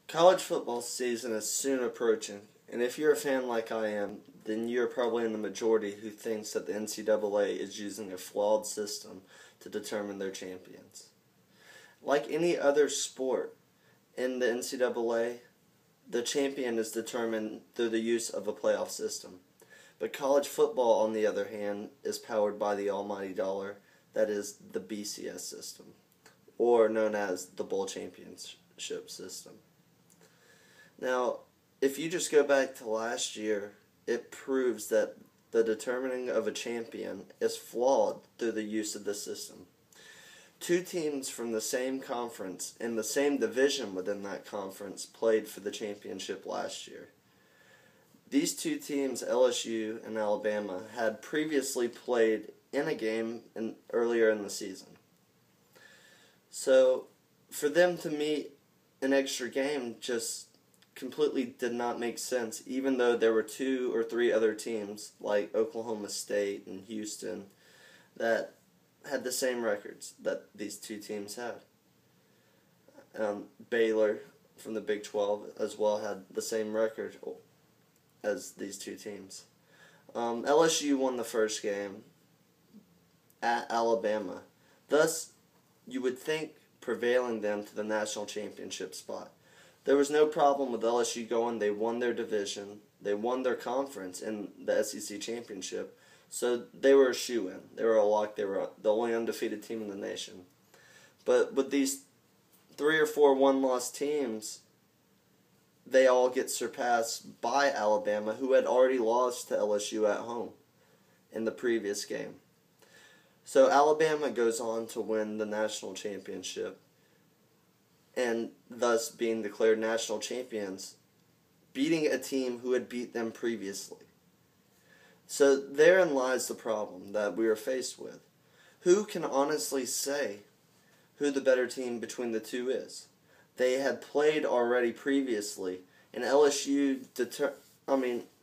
College football season is soon approaching, and if you're a fan like I am, then you're probably in the majority who thinks that the NCAA is using a flawed system to determine their champions. Like any other sport in the NCAA, the champion is determined through the use of a playoff system. But college football, on the other hand, is powered by the almighty dollar, that is the BCS system, or known as the Bowl Championship system. Now, if you just go back to last year, it proves that the determining of a champion is flawed through the use of this system. Two teams from the same conference in the same division within that conference played for the championship last year. These two teams, LSU and Alabama, had previously played in a game earlier in the season. So, for them to meet an extra game just completely did not make sense, even though there were two or three other teams, like Oklahoma State and Houston, that had the same records that these two teams had. Baylor from the Big 12 as well had the same record as these two teams. LSU won the first game at Alabama, thus you would think prevailing them to the national championship spot. There was no problem with LSU going. They won their division. They won their conference in the SEC championship. So they were a shoo-in. They were a lock. They were the only undefeated team in the nation. But with these 3 or 4 one-loss teams, they all get surpassed by Alabama, who had already lost to LSU at home in the previous game. So Alabama goes on to win the national championship, and thus being declared national champions, beating a team who had beat them previously. So therein lies the problem that we are faced with. Who can honestly say who the better team between the two is? They had played already previously, and LSU,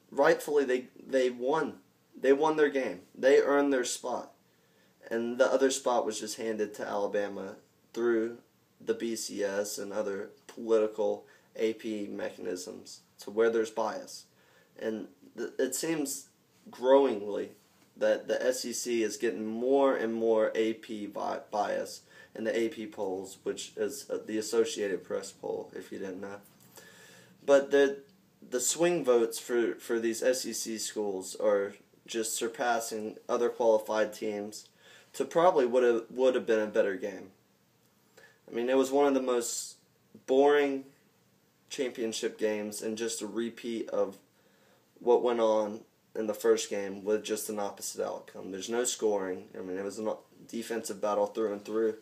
rightfully they won. They won their game. They earned their spot. And the other spot was just handed to Alabama through the BCS and other political AP mechanisms to where there's bias. And it seems growingly that the SEC is getting more and more AP bias in the AP polls, which is the Associated Press poll, if you didn't know. But the swing votes for these SEC schools are just surpassing other qualified teams to probably would have been a better game. I mean, it was one of the most boring championship games and just a repeat of what went on in the first game with just an opposite outcome. There's no scoring. I mean, it was a defensive battle through and through,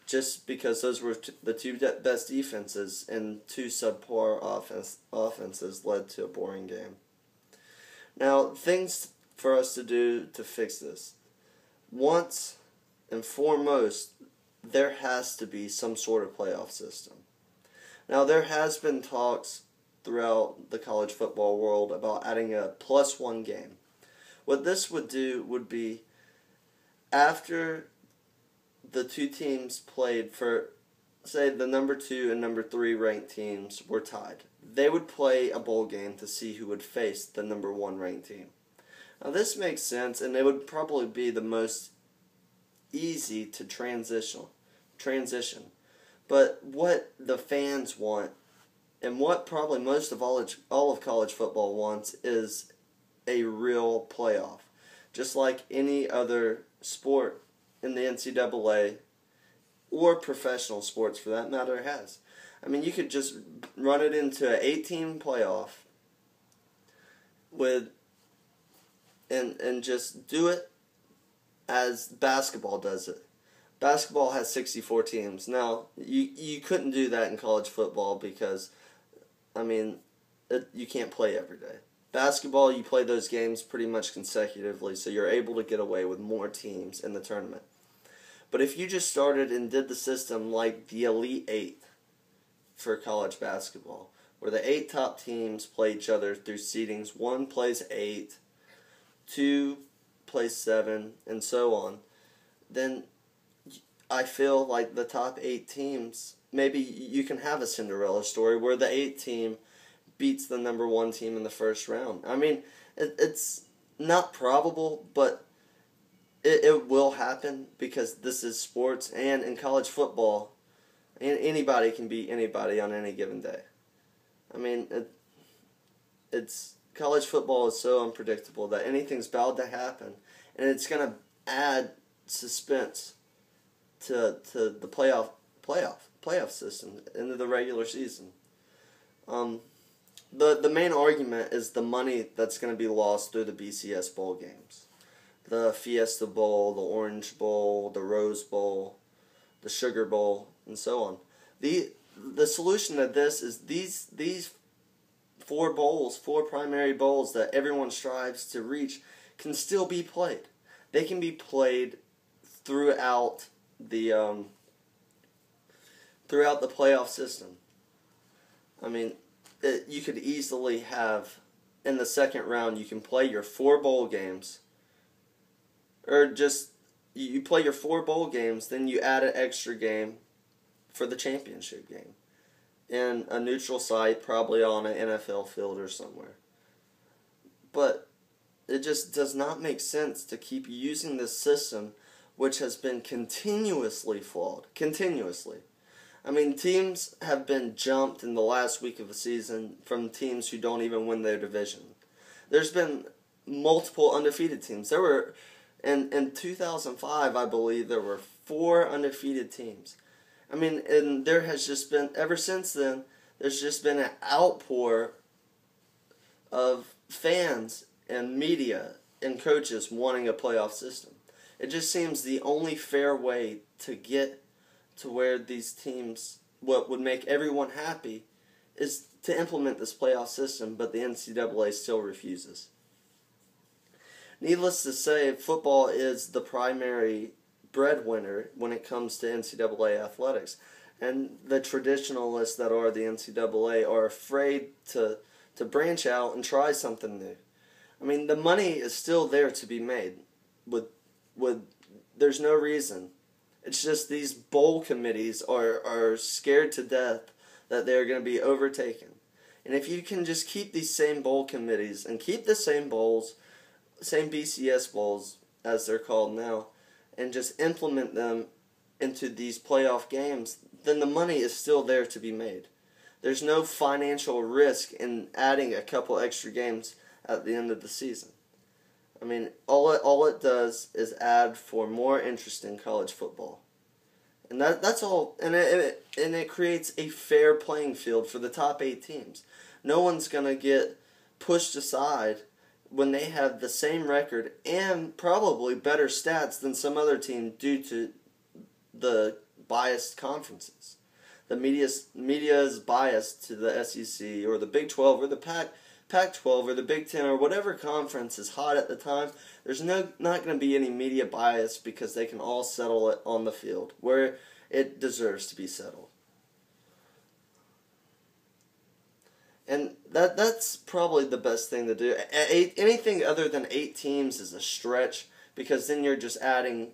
just because those were the two best defenses and two subpar offenses led to a boring game. Now, things for us to do to fix this. Once and foremost, there has to be some sort of playoff system. Now, there has been talks throughout the college football world about adding a +1 game. What this would do would be, after the two teams played for, say, the number 2 and number 3 ranked teams were tied, they would play a bowl game to see who would face the number 1 ranked team. Now, this makes sense, and it would probably be the most easy to transition. But what the fans want, and what probably most of all of college football wants, is a real playoff. Just like any other sport in the NCAA, or professional sports for that matter, has. I mean, you could just run it into an 8-team playoff and just do it as basketball does it. Basketball has 64 teams. Now, you couldn't do that in college football because, I mean, you can't play every day. Basketball, you play those games pretty much consecutively, so you're able to get away with more teams in the tournament. But if you just started and did the system like the Elite 8 for college basketball, where the 8 top teams play each other through seedings, 1 plays 8, 2 plays 7, and so on, then I feel like the top 8 teams maybe you can have a Cinderella story where the 8 team beats the number 1 team in the first round. I mean, it's not probable, but it will happen because this is sports, and in college football, anybody can beat anybody on any given day. I mean, it's college football is so unpredictable that anything's bound to happen, and it's going to add suspense to the playoff system into the regular season. The main argument is the money that's going to be lost through the BCS bowl games. The Fiesta Bowl, the Orange Bowl, the Rose Bowl, the Sugar Bowl, and so on. The solution to this is these 4 bowls, 4 primary bowls that everyone strives to reach, can still be played. They can be played throughout the playoff system. I mean, you could easily have, in the second round, you can play your 4 bowl games, or just, you play your 4 bowl games, then you add an extra game for the championship game in a neutral site, probably on an NFL field or somewhere. But it just does not make sense to keep using this system, which has been continuously flawed. Continuously. I mean, teams have been jumped in the last week of the season from teams who don't even win their division. There's been multiple undefeated teams. There were, in 2005, I believe, there were 4 undefeated teams. I mean, and there has just been, ever since then, there's just been an outpour of fans and media and coaches wanting a playoff system. It just seems the only fair way to get to where these teams, what would make everyone happy, is to implement this playoff system, but the NCAA still refuses. Needless to say, football is the primary breadwinner when it comes to NCAA athletics, and the traditionalists that are the NCAA are afraid to branch out and try something new. I mean, the money is still there to be made. There's no reason. It's just these bowl committees are scared to death that they're going to be overtaken. And if you can just keep these same bowl committees and keep the same bowls, same BCS bowls as they're called now, and just implement them into these playoff games, then the money is still there to be made. There's no financial risk in adding a couple extra games at the end of the season. I mean, all it does is add for more interest in college football. And that's all. And it creates a fair playing field for the top 8 teams. No one's going to get pushed aside when they have the same record and probably better stats than some other team due to the biased conferences. The media is biased to the SEC or the Big 12 or the Pac-12 or the Big 10 or whatever conference is hot at the time. There's not going to be any media bias because they can all settle it on the field where it deserves to be settled. And that's probably the best thing to do. Anything other than 8 teams is a stretch because then you're just adding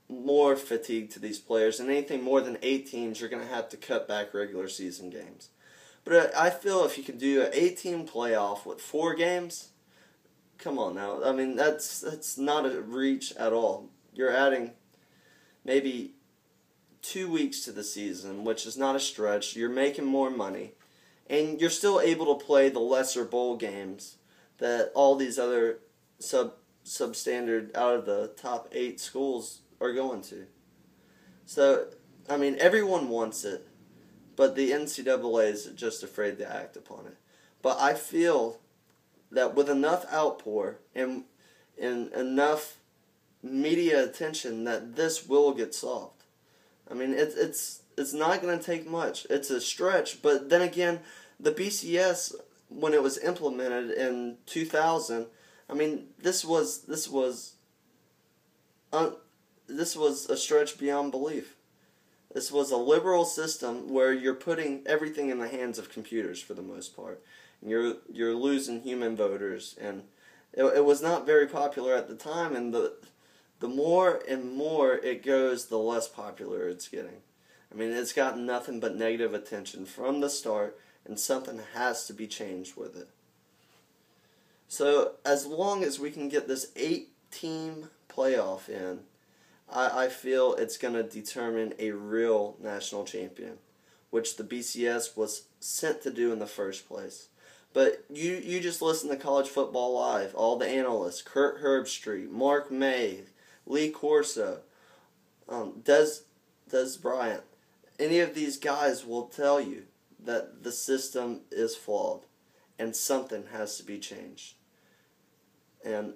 more fatigue to these players. And anything more than 8 teams, you're going to have to cut back regular season games. But I feel if you can do an 8-team playoff with 4 games, come on now. I mean, that's not a reach at all. You're adding maybe 2 weeks to the season, which is not a stretch. You're making more money. And you're still able to play the lesser bowl games that all these other substandard out of the top 8 schools are going to. So, I mean, everyone wants it. But the NCAA is just afraid to act upon it. But I feel that with enough outpour and enough media attention that this will get solved. I mean, it's not going to take much. It's a stretch. But then again, the BCS, when it was implemented in 2000, I mean, this was a stretch beyond belief. This was a liberal system where you're putting everything in the hands of computers for the most part. And you're losing human voters, and it was not very popular at the time. And the more and more it goes, the less popular it's getting. I mean, it's gotten nothing but negative attention from the start, and something has to be changed with it. So as long as we can get this 8-team playoff in, I feel it's going to determine a real national champion, which the BCS was sent to do in the first place. But you just listen to College Football Live, all the analysts, Kurt Herbstreit, Mark May, Lee Corso, Des Bryant. Any of these guys will tell you that the system is flawed and something has to be changed. And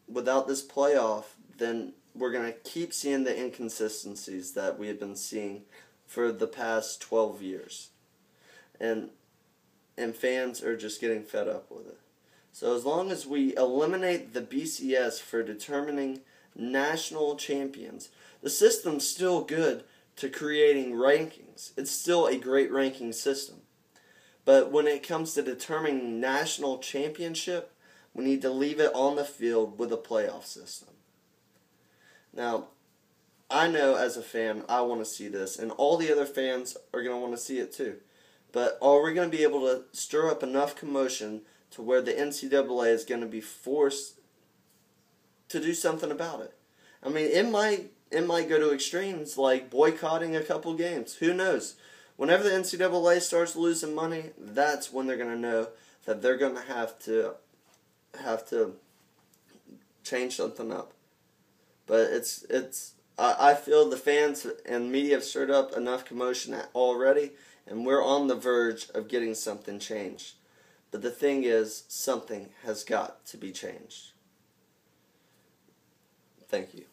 without this playoff, then we're going to keep seeing the inconsistencies that we have been seeing for the past 12 years. And fans are just getting fed up with it. So as long as we eliminate the BCS for determining national champions, the system's still good to creating rankings. It's still a great ranking system. But when it comes to determining national championship, we need to leave it on the field with a playoff system. Now, I know as a fan, I want to see this, and all the other fans are going to want to see it too. But are we going to be able to stir up enough commotion to where the NCAA is going to be forced to do something about it? I mean, it might go to extremes like boycotting a couple games. Who knows? Whenever the NCAA starts losing money, that's when they're going to know that they're going to have to change something up. But I feel the fans and media have stirred up enough commotion already, and we're on the verge of getting something changed. But the thing is, something has got to be changed. Thank you.